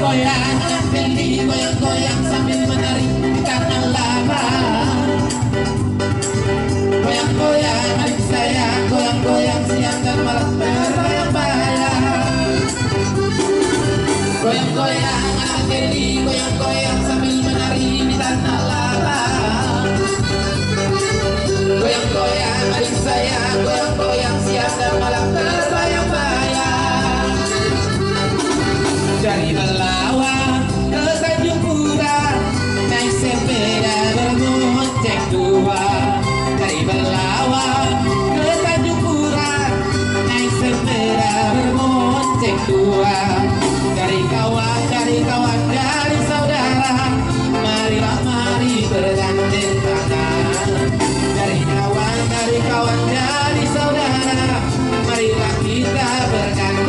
Goyang-goyang beli, goyang-goyang sambil menari di tanah lapang. Goyang-goyang adik saya, goyang-goyang siang dan malam berbayang-bayang. Goyang-goyang anak Deli, goyang-goyang sambil menari di tanah lapang. Goyang-goyang adik saya, goyang-goyang siang dan malam berbayang-bayang. Dari Belawan ke Tanjung Pura, naik sepeda berbonceng dua. Dari Belawan ke Tanjung Pura, naik sepeda berbonceng dua. Dari kawan, dari saudara, marilah mari bergandeng tangan. Dari kawan, dari saudara, marilah kita bergandeng.